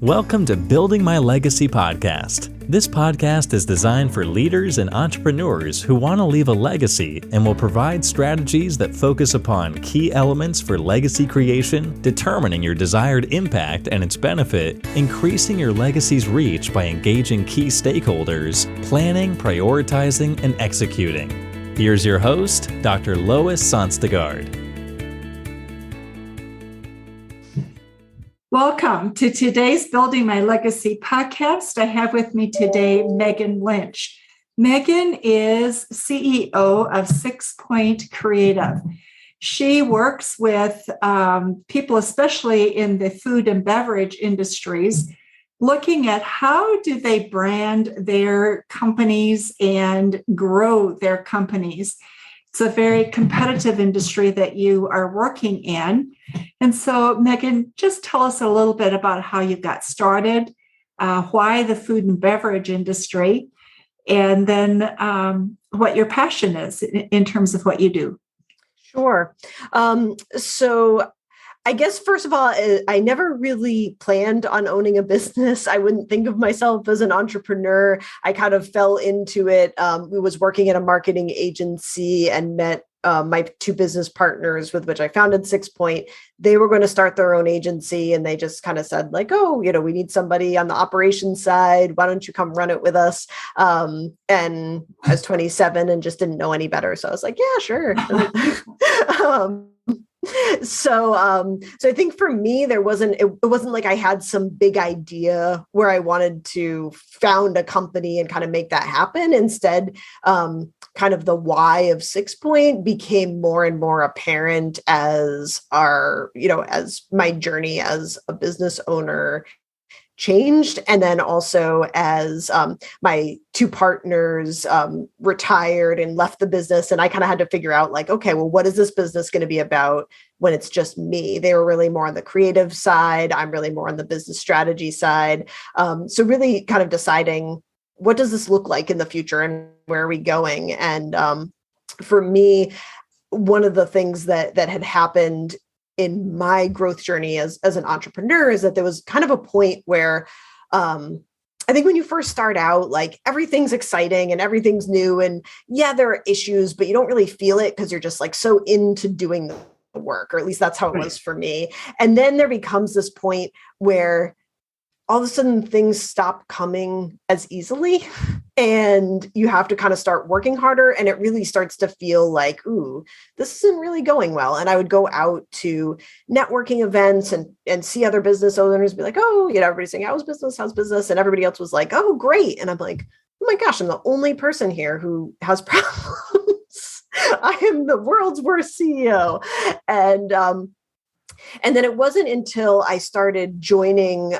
Welcome to Building My Legacy podcast. This podcast is designed for leaders and entrepreneurs who want to leave a legacy and will provide strategies that focus upon key elements for legacy creation, determining your desired impact and its benefit, increasing your legacy's reach by engaging key stakeholders, planning, prioritizing, and executing. Here's your host, Dr. Lois Sonsteg. Welcome to today's Building My Legacy podcast. I have with me today Meghan Lynch. Meghan is CEO of 6Point Creative. She works with people, especially in the food and beverage industries, looking at how do they brand their companies and grow their companies. It's a very competitive industry that you are working in. And so, Meghan, just tell us a little bit about how you got started, why the food and beverage industry, and then what your passion is in terms of what you do. Sure. So I guess, first of all, I never really planned on owning a business. I wouldn't think of myself as an entrepreneur. I kind of fell into it. We was working at a marketing agency and met my two business partners with which I founded 6Point. They were going to start their own agency, and they just kind of said like, oh, we need somebody on the operations side. Why don't you come run it with us? And I was 27 and just didn't know any better. So I was like, yeah, sure. So I think for me, it wasn't like I had some big idea where I wanted to found a company and kind of make that happen. Instead, kind of the why of 6Point became more and more apparent as as my journey as a business owner changed. And then also as my two partners retired and left the business, and I kind of had to figure out like, okay, well, what is this business going to be about when it's just me? They were really more on the creative side. I'm really more on the business strategy side. So really kind of deciding, what does this look like in the future and where are we going? And for me, one of the things that had happened in my growth journey as an entrepreneur is that there was kind of a point where I think when you first start out, like everything's exciting and everything's new, and yeah, there are issues, but you don't really feel it because you're just like so into doing the work, or at least that's how it was for me. And then there becomes this point where all of a sudden things stop coming as easily and you have to kind of start working harder, and it really starts to feel like, ooh, this isn't really going well. And I would go out to networking events and see other business owners be like, oh, everybody's saying, how's business? And everybody else was like, oh, great. And I'm like, oh my gosh, I'm the only person here who has problems. I am the world's worst CEO. And then it wasn't until I started joining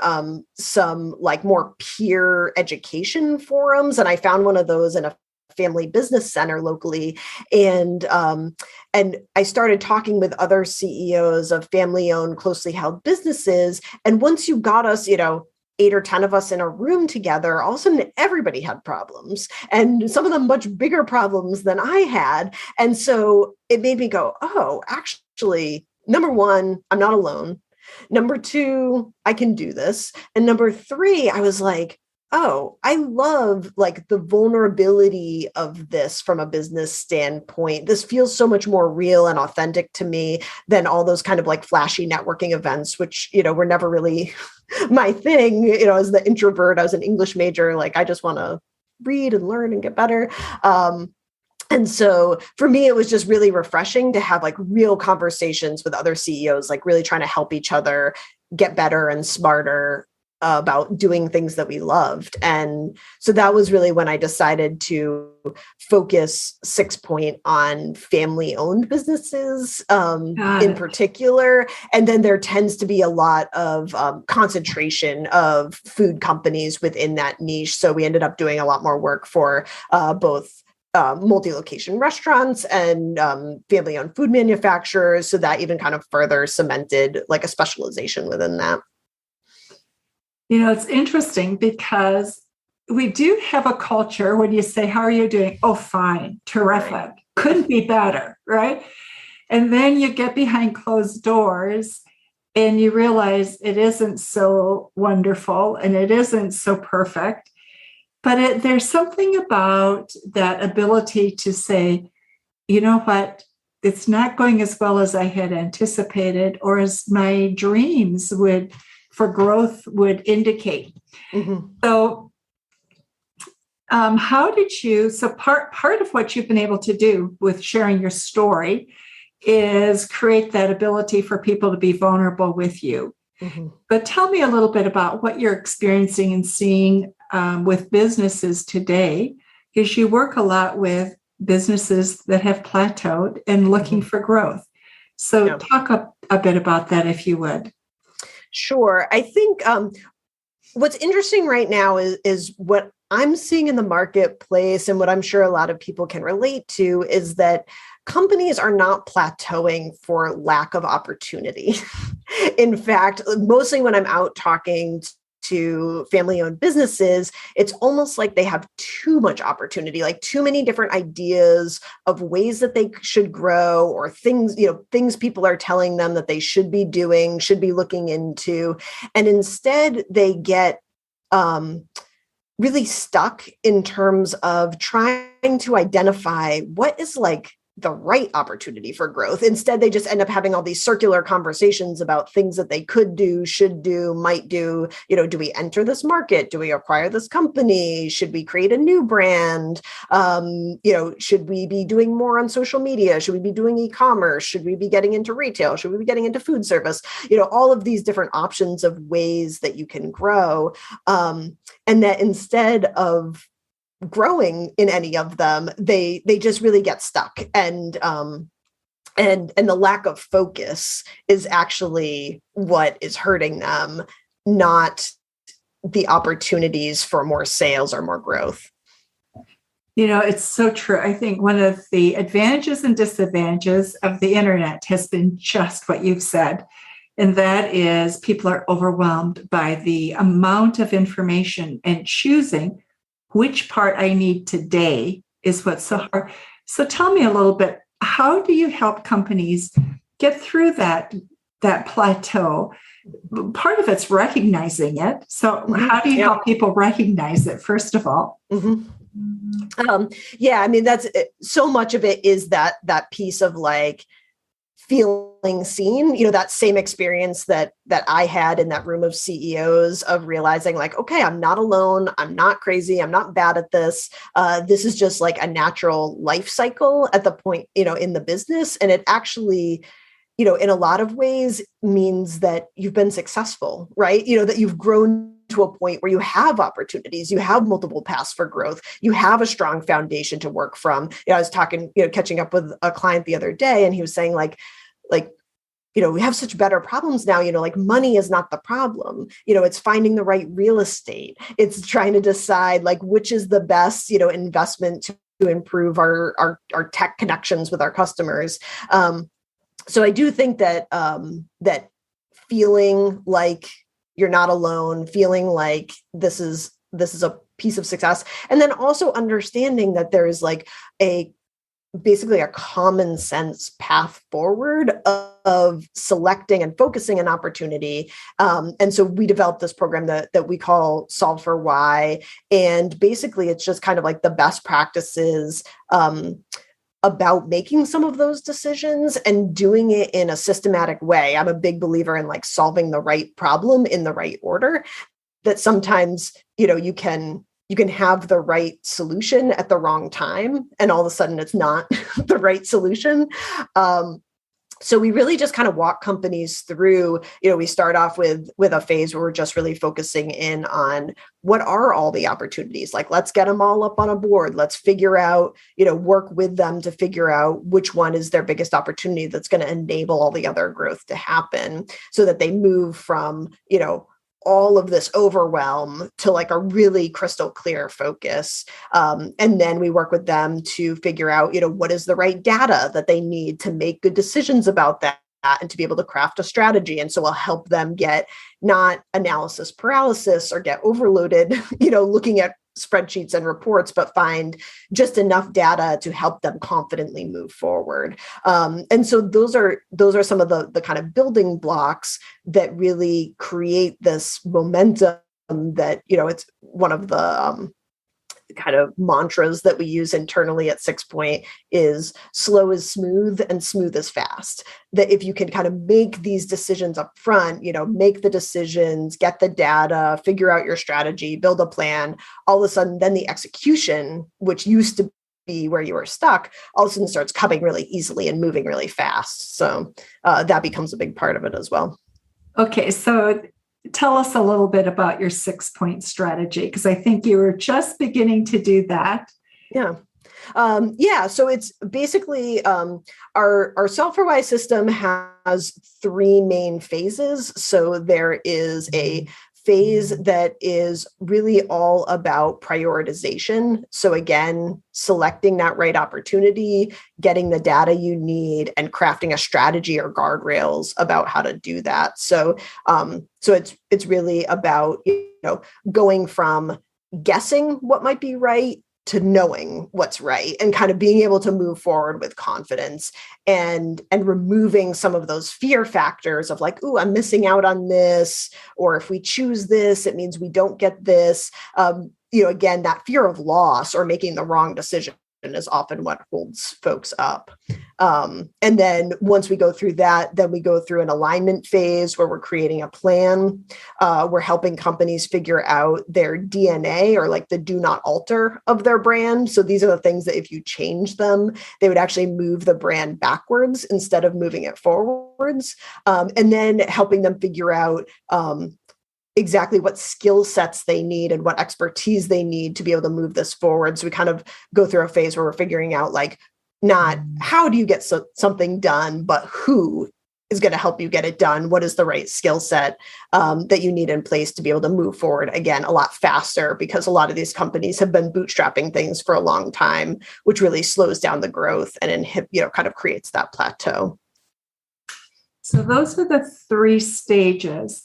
some like more peer education forums, and I found one of those in a family business center locally. And I started talking with other CEOs of family-owned, closely held businesses. And once you got us, 8 or 10 of us in a room together, all of a sudden everybody had problems, and some of them much bigger problems than I had. And so it made me go, oh, actually, number one, I'm not alone. Number two, I can do this. And number three, I was like, oh, I love like the vulnerability of this from a business standpoint. This feels so much more real and authentic to me than all those kind of like flashy networking events, which, were never really my thing. As the introvert, I was an English major. Like, I just want to read and learn and get better. And so for me, it was just really refreshing to have like real conversations with other CEOs, like really trying to help each other get better and smarter about doing things that we loved. And so that was really when I decided to focus 6Point on family-owned businesses in particular. And then there tends to be a lot of concentration of food companies within that niche. So we ended up doing a lot more work for both multi-location restaurants and family-owned food manufacturers. So that even kind of further cemented like a specialization within that. It's interesting because we do have a culture when you say, how are you doing? Oh, fine, terrific, right. Couldn't be better, right? And then you get behind closed doors and you realize it isn't so wonderful and it isn't so perfect. But there's something about that ability to say, you know what, it's not going as well as I had anticipated or as my dreams for growth would indicate. Mm-hmm. So how did you, so part of what you've been able to do with sharing your story is create that ability for people to be vulnerable with you. Mm-hmm. But tell me a little bit about what you're experiencing and seeing with businesses today, because you work a lot with businesses that have plateaued and looking for growth. So talk a bit about that, if you would. Sure. I think what's interesting right now is what I'm seeing in the marketplace, and what I'm sure a lot of people can relate to, is that companies are not plateauing for lack of opportunity. In fact, mostly when I'm out talking to family-owned businesses, it's almost like they have too much opportunity, like too many different ideas of ways that they should grow, or things people are telling them that they should be doing, should be looking into. And instead they get really stuck in terms of trying to identify what is like the right opportunity for growth. Instead, they just end up having all these circular conversations about things that they could do, should do, might do. Do we enter this market? Do we acquire this company? Should we create a new brand? Should we be doing more on social media? Should we be doing e-commerce? Should we be getting into retail? Should we be getting into food service? All of these different options of ways that you can grow. And that instead of growing in any of them, they just really get stuck, and the lack of focus is actually what is hurting them, not the opportunities for more sales or more growth. It's so true. I think one of the advantages and disadvantages of the internet has been just what you've said. And that is, people are overwhelmed by the amount of information, and choosing which part I need today is what's so hard. So tell me a little bit, how do you help companies get through that plateau? Part of it's recognizing it. So how do you help people recognize it, first of all? Mm-hmm. That's so much of it is that piece of like feeling seen, that same experience that I had in that room of CEOs, of realizing like, okay, I'm not alone. I'm not crazy. I'm not bad at this. This is just like a natural life cycle at the point, in the business. And it actually, in a lot of ways means that you've been successful, right? That you've grown to a point where you have opportunities, you have multiple paths for growth, you have a strong foundation to work from. I was catching up with a client the other day, and he was saying like, we have such better problems now, like money is not the problem. It's finding the right real estate. It's trying to decide like which is the best, investment to improve our tech connections with our customers. So I do think that that feeling like you're not alone, feeling like this is a piece of success, and then also understanding that there is like basically a common sense path forward of selecting and focusing an opportunity. And so we developed this program that we call Solve for Why. And basically it's just kind of like the best practices about making some of those decisions and doing it in a systematic way. I'm a big believer in like solving the right problem in the right order, that sometimes, you can have the right solution at the wrong time, and all of a sudden it's not the right solution. So we really just kind of walk companies through, we start off with a phase where we're just really focusing in on what are all the opportunities. Like, let's get them all up on a board. Let's figure out, work with them to figure out which one is their biggest opportunity that's going to enable all the other growth to happen, so that they move from, all of this overwhelm to like a really crystal clear focus. And then we work with them to figure out, what is the right data that they need to make good decisions about that, and to be able to craft a strategy. And so we'll help them get not analysis paralysis or get overloaded, looking at spreadsheets and reports, but find just enough data to help them confidently move forward. And so those are some of the kind of building blocks that really create this momentum that, it's one of the kind of mantras that we use internally at 6Point is slow is smooth and smooth is fast. That if you can kind of make these decisions up front, make the decisions, get the data, figure out your strategy, build a plan, all of a sudden then the execution, which used to be where you were stuck, all of a sudden starts coming really easily and moving really fast. So that becomes a big part of it as well. Okay, so tell us a little bit about your 6-point strategy, because I think you were just beginning to do that. Yeah. So it's basically our software-wise system has 3 main phases. So there is a phase that is really all about prioritization. So again, selecting that right opportunity, getting the data you need, and crafting a strategy or guardrails about how to do that. So it's really about going from guessing what might be right to knowing what's right and kind of being able to move forward with confidence and removing some of those fear factors of like, ooh, I'm missing out on this, or if we choose this, it means we don't get this. Again, that fear of loss or making the wrong decision is often what holds folks up. And then once we go through that, then we go through an alignment phase where we're creating a plan. We're helping companies figure out their DNA or like the do not alter of their brand. So these are the things that if you change them, they would actually move the brand backwards instead of moving it forwards. And then helping them figure out exactly what skill sets they need and what expertise they need to be able to move this forward. So we kind of go through a phase where we're figuring out like, not how do you get something done, but who is going to help you get it done? What is the right skill set that you need in place to be able to move forward, again, a lot faster, because a lot of these companies have been bootstrapping things for a long time, which really slows down the growth and kind of creates that plateau. So those are the 3 stages.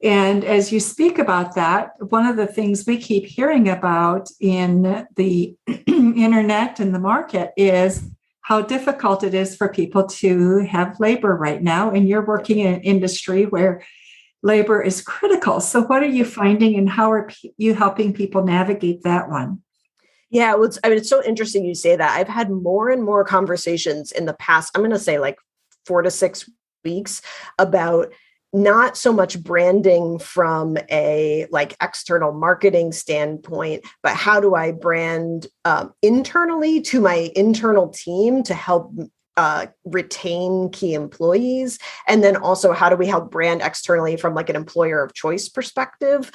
And as you speak about that, one of the things we keep hearing about in the internet and the market is how difficult it is for people to have labor right now. And you're working in an industry where labor is critical. So what are you finding and how are you helping people navigate that one? Yeah, it's so interesting you say that. I've had more and more conversations in the past, I'm going to say like 4 to 6 weeks, about not so much branding from a like external marketing standpoint, but how do I brand internally to my internal team to help retain key employees? And then also how do we help brand externally from like an employer of choice perspective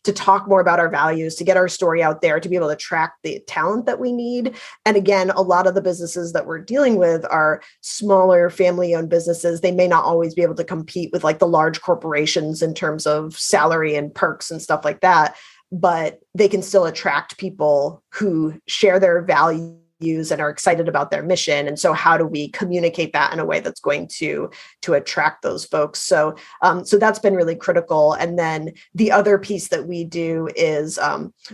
to talk more about our values, to get our story out there, to be able to attract the talent that we need. And again, a lot of the businesses that we're dealing with are smaller family-owned businesses. They may not always be able to compete with like the large corporations in terms of salary and perks and stuff like that, but they can still attract people who share their values and are excited about their mission. And so how do we communicate that in a way that's going to attract those folks? So that's been really critical. And then the other piece that we do is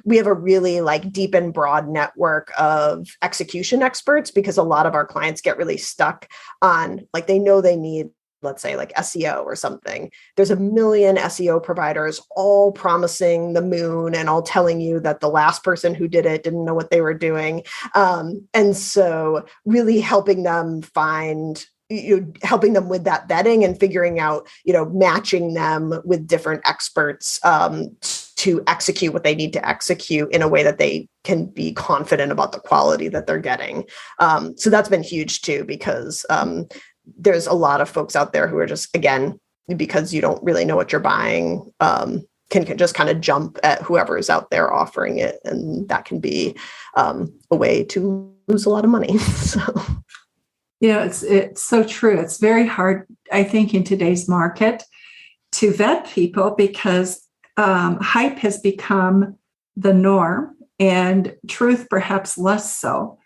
we have a really like deep and broad network of execution experts, because a lot of our clients get really stuck on like, they know they need, let's say like SEO or something. There's a million SEO providers all promising the moon and all telling you that the last person who did it didn't know what they were doing. And so really helping them helping them with that vetting and figuring out, matching them with different experts to execute what they need to execute in a way that they can be confident about the quality that they're getting. So that's been huge too, because there's a lot of folks out there who are just, again, because you don't really know what you're buying, can just kind of jump at whoever is out there offering it. And that can be a way to lose a lot of money. So. It's so true. It's very hard, I think, in today's market to vet people because hype has become the norm and truth perhaps less so.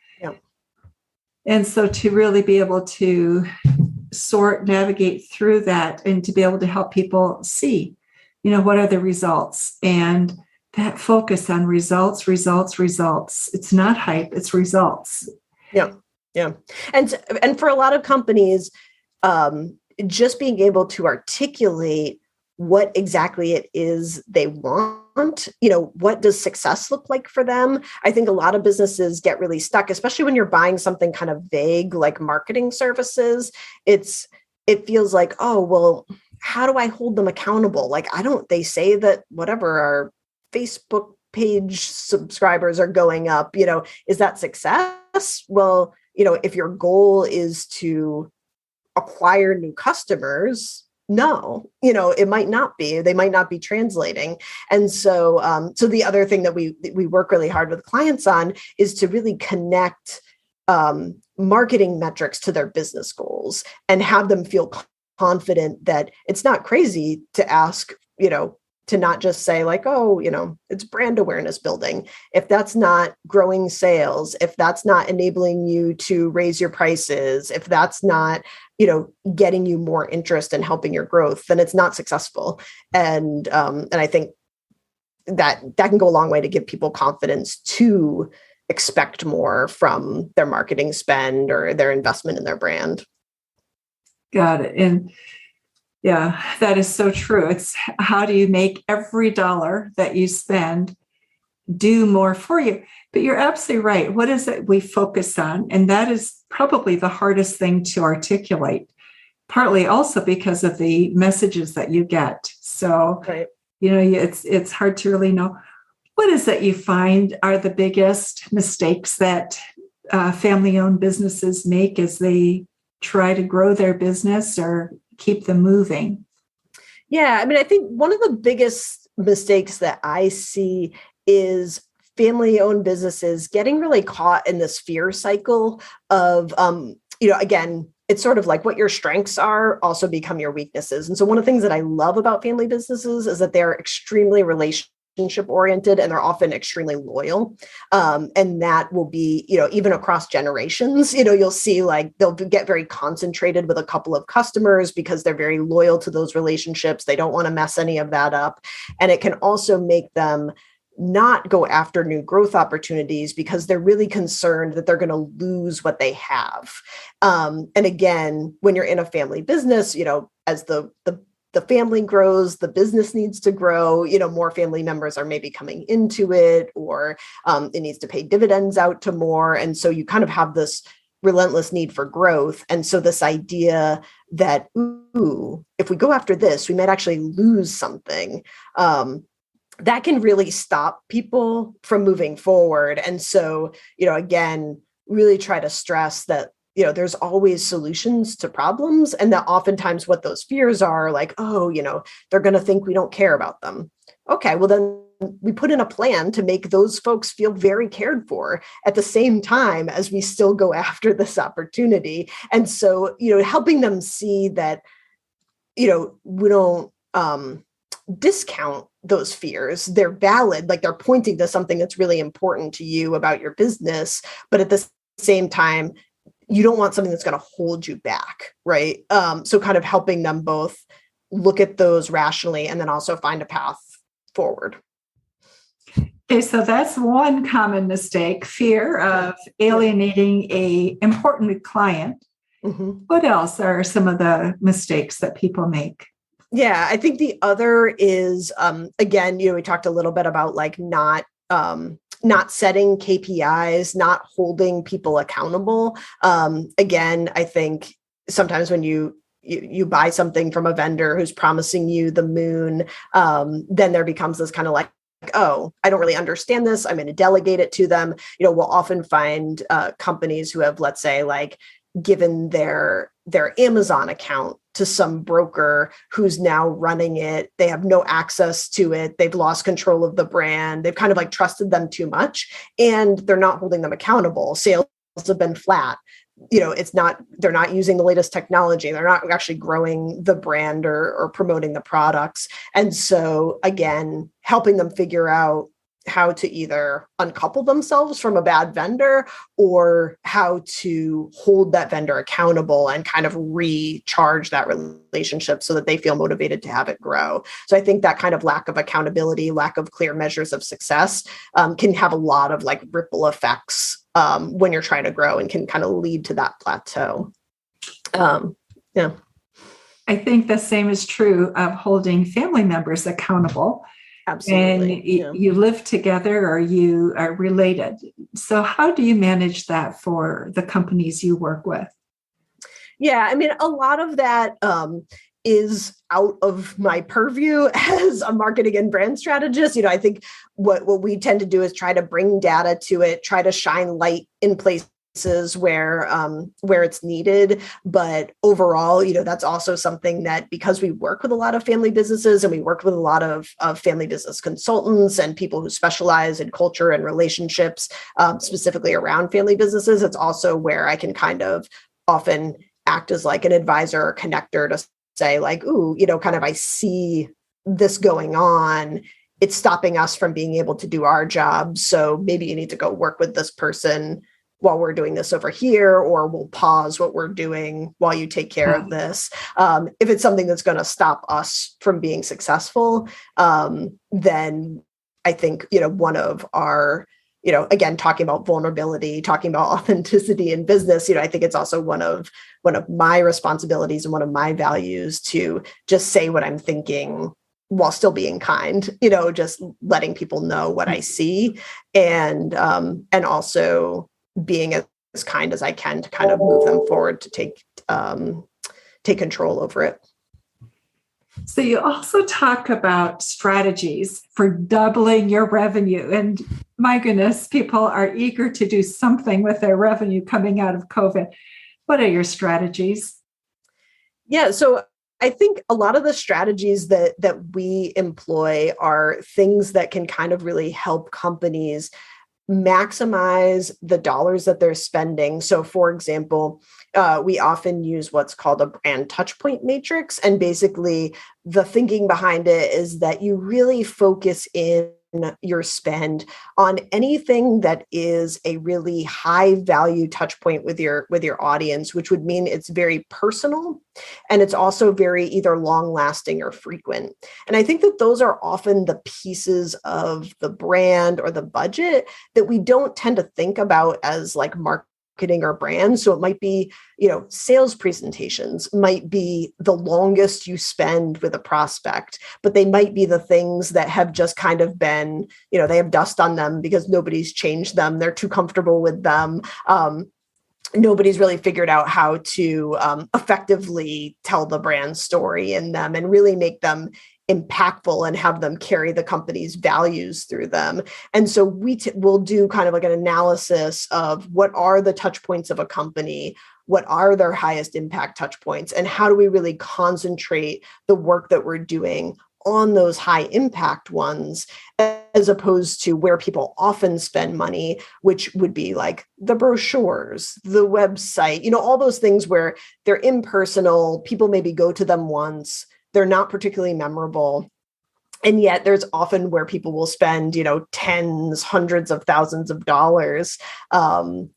And so to really be able to navigate through that and to be able to help people see, what are the results and that focus on results, results, results. It's not hype, it's results. Yeah. Yeah. And for a lot of companies, just being able to articulate what exactly it is they want, what does success look like for them? I think a lot of businesses get really stuck, especially when you're buying something kind of vague, like marketing services. It feels like, oh, well, how do I hold them accountable? Like, they say that whatever our Facebook page subscribers are going up, is that success? Well, if your goal is to acquire new customers, no, it might not be. They might not be translating. And so, so the other thing that we work really hard with clients on is to really connect marketing metrics to their business goals and have them feel confident that it's not crazy to ask, to not just say like, oh, it's brand awareness building. If that's not growing sales, if that's not enabling you to raise your prices, if that's not, getting you more interest and helping your growth, then it's not successful. And I think that can go a long way to give people confidence to expect more from their marketing spend or their investment in their brand. Got it. And yeah, that is so true. It's how do you make every dollar that you spend do more for you? But you're absolutely right. What is it we focus on? And that is probably the hardest thing to articulate, partly also because of the messages that you get. So, right. It's hard to really know. What is it you find are the biggest mistakes that family-owned businesses make as they try to grow their business or keep them moving? Yeah, I mean, I think one of the biggest mistakes that I see is family-owned businesses getting really caught in this fear cycle of, again, it's sort of like what your strengths are also become your weaknesses. And so one of the things that I love about family businesses is that they're extremely relationship oriented and they're often extremely loyal. And that will be, even across generations, you'll see like they'll get very concentrated with a couple of customers because they're very loyal to those relationships. They don't want to mess any of that up. And it can also make them not go after new growth opportunities because they're really concerned that they're going to lose what they have. And again, when you're in a family business, as the family grows, the business needs to grow, more family members are maybe coming into it, or it needs to pay dividends out to more. And so you kind of have this relentless need for growth. And so this idea that, ooh, if we go after this, we might actually lose something. That can really stop people from moving forward. And so, again, really try to stress that, there's always solutions to problems, and that oftentimes what those fears are like, oh, they're going to think we don't care about them. Okay, well, then we put in a plan to make those folks feel very cared for at the same time as we still go after this opportunity. And so, helping them see that, we don't discount those fears. They're valid, like they're pointing to something that's really important to you about your business, but at the same time, you don't want something that's going to hold you back, right? So kind of helping them both look at those rationally and then also find a path forward. Okay, so that's one common mistake, fear of alienating an important client. Mm-hmm. What else are some of the mistakes that people make? Yeah, I think the other is, again, we talked a little bit about like not setting KPIs, not holding people accountable. Again, I think sometimes when you buy something from a vendor who's promising you the moon, then there becomes this kind of like, oh, I don't really understand this. I'm going to delegate it to them. We'll often find companies who have, let's say, like given their Amazon account to some broker who's now running it. They have no access to it. They've lost control of the brand. They've kind of like trusted them too much, and they're not holding them accountable. Sales have been flat. They're not using the latest technology. They're not actually growing the brand or promoting the products. And so again, helping them figure out, how to either uncouple themselves from a bad vendor or how to hold that vendor accountable and kind of recharge that relationship so that they feel motivated to have it grow. So I think that kind of lack of accountability, lack of clear measures of success can have a lot of like ripple effects when you're trying to grow and can kind of lead to that plateau. Yeah. I think the same is true of holding family members accountable. Absolutely. And you live together or you are related. So how do you manage that for the companies you work with? Yeah, I mean, a lot of that is out of my purview as a marketing and brand strategist. I think what we tend to do is try to bring data to it, try to shine light in places where it's needed. But overall, that's also something that, because we work with a lot of family businesses and we work with a lot of family business consultants and people who specialize in culture and relationships, specifically around family businesses, it's also where I can kind of often act as like an advisor or connector to say like, ooh, kind of, I see this going on. It's stopping us from being able to do our job. So maybe you need to go work with this person while we're doing this over here, or we'll pause what we're doing while you take care of this. If it's something that's going to stop us from being successful, then I think, one of our, again, talking about vulnerability, talking about authenticity in business, I think it's also one of my responsibilities and one of my values to just say what I'm thinking while still being kind, just letting people know what I see, and also being as kind as I can to kind of move them forward to take control over it. So you also talk about strategies for doubling your revenue. And my goodness, people are eager to do something with their revenue coming out of COVID. What are your strategies? Yeah, so I think a lot of the strategies that we employ are things that can kind of really help companies maximize the dollars that they're spending. So for example, we often use what's called a brand touchpoint matrix. And basically the thinking behind it is that you really focus in your spend on anything that is a really high value touch point with your audience, which would mean it's very personal and it's also very either long lasting or frequent. And I think that those are often the pieces of the brand or the budget that we don't tend to think about as like marketing or brand. So it might be, sales presentations might be the longest you spend with a prospect, but they might be the things that have just kind of been, they have dust on them because nobody's changed them. They're too comfortable with them. Nobody's really figured out how to effectively tell the brand story in them and really make them impactful and have them carry the company's values through them. And so we'll do kind of like an analysis of what are the touch points of a company, what are their highest impact touch points, and how do we really concentrate the work that we're doing on those high impact ones, as opposed to where people often spend money, which would be like the brochures, the website, all those things where they're impersonal. People maybe go to them once. They're not particularly memorable. And yet there's often where people will spend, tens, hundreds of thousands of dollars on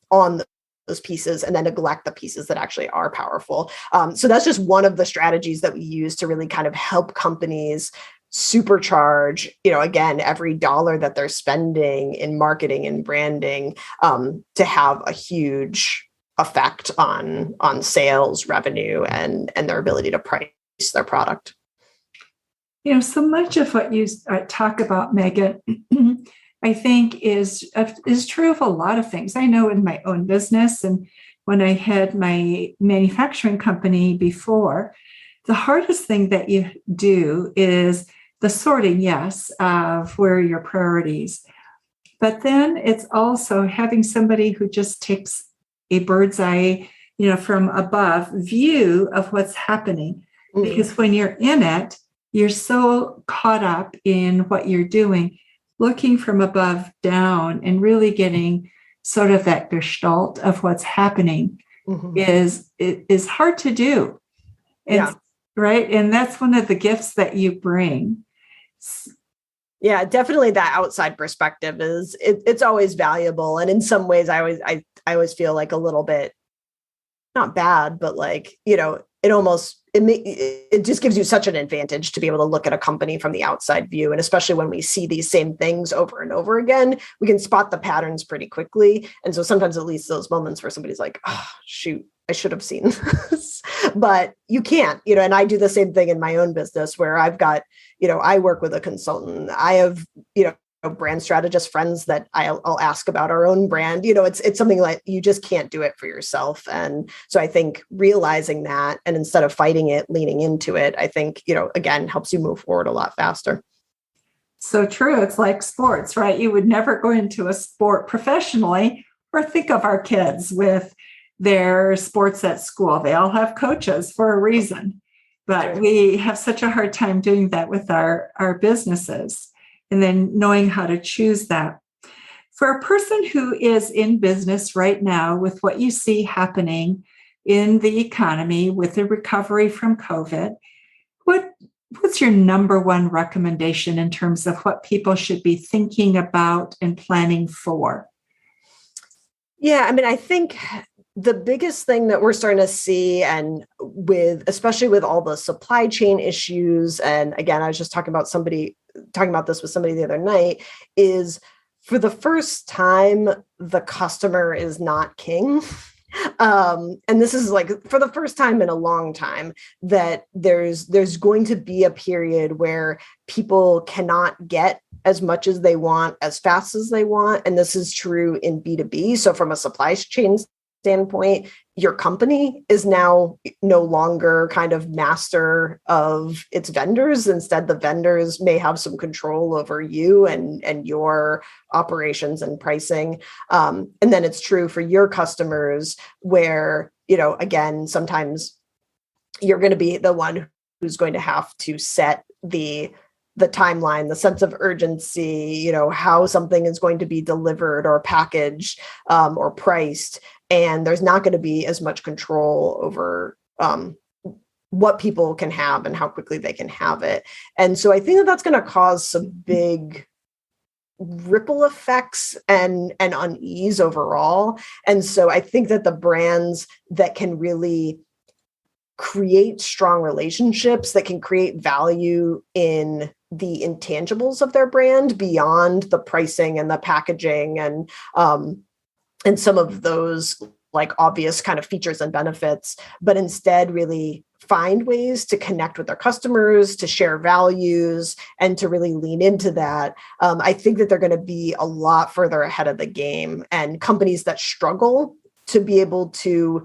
those pieces and then neglect the pieces that actually are powerful. So that's just one of the strategies that we use to really kind of help companies supercharge, again, every dollar that they're spending in marketing and branding to have a huge effect on sales, revenue, and their ability to price their product. So much of what you talk about, Meghan, I think is true of a lot of things. I know in my own business and when I had my manufacturing company before, the hardest thing that you do is the sorting, yes, of where are your priorities. But then it's also having somebody who just takes a bird's eye, from above view of what's happening. Because when you're in it, you're so caught up in what you're doing, looking from above down and really getting sort of that gestalt of what's happening is hard to do. And, right. And that's one of the gifts that you bring. Yeah, definitely that outside perspective it's always valuable. And in some ways I always feel like a little bit not bad, but like, it just gives you such an advantage to be able to look at a company from the outside view. And especially when we see these same things over and over again, we can spot the patterns pretty quickly. And so sometimes at least those moments where somebody's like, oh, shoot, I should have seen this, but you can't, and I do the same thing in my own business where I've got, I work with a consultant. I have, brand strategist friends that I'll ask about our own brand. It's something like you just can't do it for yourself. And so I think realizing that, and instead of fighting it, leaning into it, I think, again, helps you move forward a lot faster. So true. It's like sports, right? You would never go into a sport professionally or think of our kids with their sports at school. They all have coaches for a reason, but we have such a hard time doing that with our businesses. And then knowing how to choose that. For a person who is in business right now with what you see happening in the economy with the recovery from COVID, what's your number one recommendation in terms of what people should be thinking about and planning for? Yeah, I mean, I think the biggest thing that we're starting to see, and especially with all the supply chain issues, and again, I was just talking about this with somebody the other night, is for the first time, the customer is not king. And this is like for the first time in a long time that there's going to be a period where people cannot get as much as they want as fast as they want. And this is true in B2B. So from a supply chain standpoint, your company is now no longer kind of master of its vendors. Instead, the vendors may have some control over you and your operations and pricing. And then it's true for your customers where, again, sometimes you're going to be the one who's going to have to set the timeline, the sense of urgency, how something is going to be delivered or packaged or priced. And there's not going to be as much control over what people can have and how quickly they can have it. And so I think that's going to cause some big ripple effects and unease overall. And so I think that the brands that can really create strong relationships, that can create value in the intangibles of their brand beyond the pricing and the packaging and some of those like obvious kind of features and benefits, but instead really find ways to connect with their customers, to share values, and to really lean into that. I think that they're going to be a lot further ahead of the game, and companies that struggle to be able to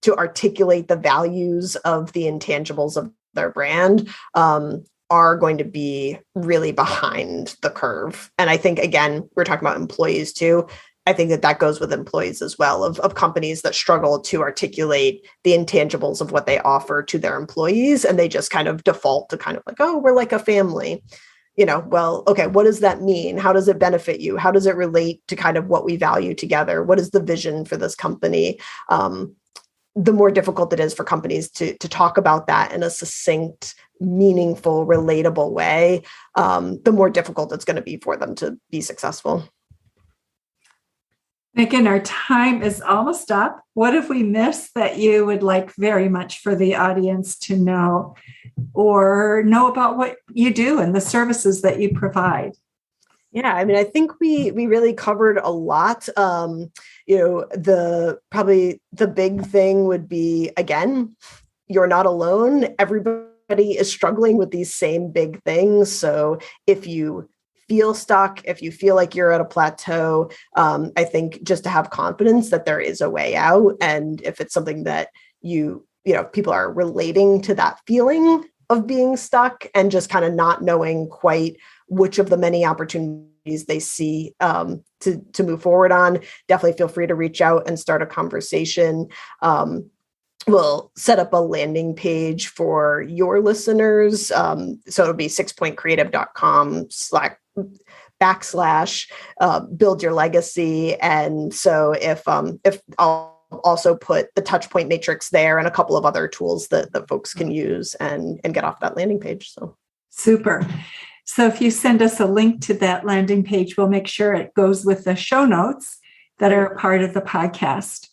articulate the values of the intangibles of their brand are going to be really behind the curve. And I think, again, we're talking about employees too. I think that goes with employees as well, of companies that struggle to articulate the intangibles of what they offer to their employees. And they just kind of default to kind of like, oh, we're like a family. Well, okay, what does that mean? How does it benefit you? How does it relate to kind of what we value together? What is the vision for this company? The more difficult it is for companies to talk about that in a succinct, meaningful, relatable way, the more difficult it's going to be for them to be successful. Meghan, our time is almost up. What have we missed that you would like very much for the audience to know or know about what you do and the services that you provide? Yeah, I mean, I think we really covered a lot. Probably the big thing would be, again, you're not alone. Everybody is struggling with these same big things. So if you feel stuck, if you feel like you're at a plateau, I think just to have confidence that there is a way out. And if it's something that people are relating to that feeling of being stuck and just kind of not knowing quite which of the many opportunities they see to move forward on, definitely feel free to reach out and start a conversation. We'll set up a landing page for your listeners. So it'll be sixpointcreative.com/build your legacy. And so if I'll also put the Touchpoint matrix there and a couple of other tools that folks can use and get off that landing page. So super. So if you send us a link to that landing page, we'll make sure it goes with the show notes that are a part of the podcast.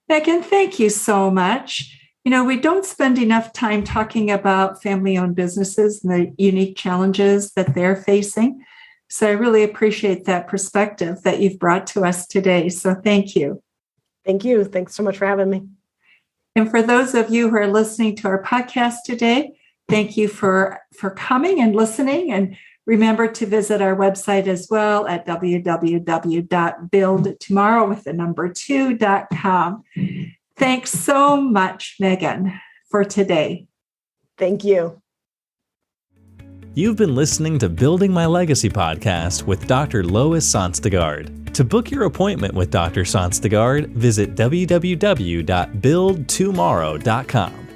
Meghan, thank you so much. We don't spend enough time talking about family-owned businesses and the unique challenges that they're facing. So I really appreciate that perspective that you've brought to us today. So thank you. Thank you. Thanks so much for having me. And for those of you who are listening to our podcast today, thank you for coming and listening. And remember to visit our website as well at www.buildtomorrow2.com. Thanks so much, Meghan, for today. Thank you. You've been listening to Building My Legacy podcast with Dr. Lois Sonsteg. To book your appointment with Dr. Sonsteg, visit www.buildtomorrow.com.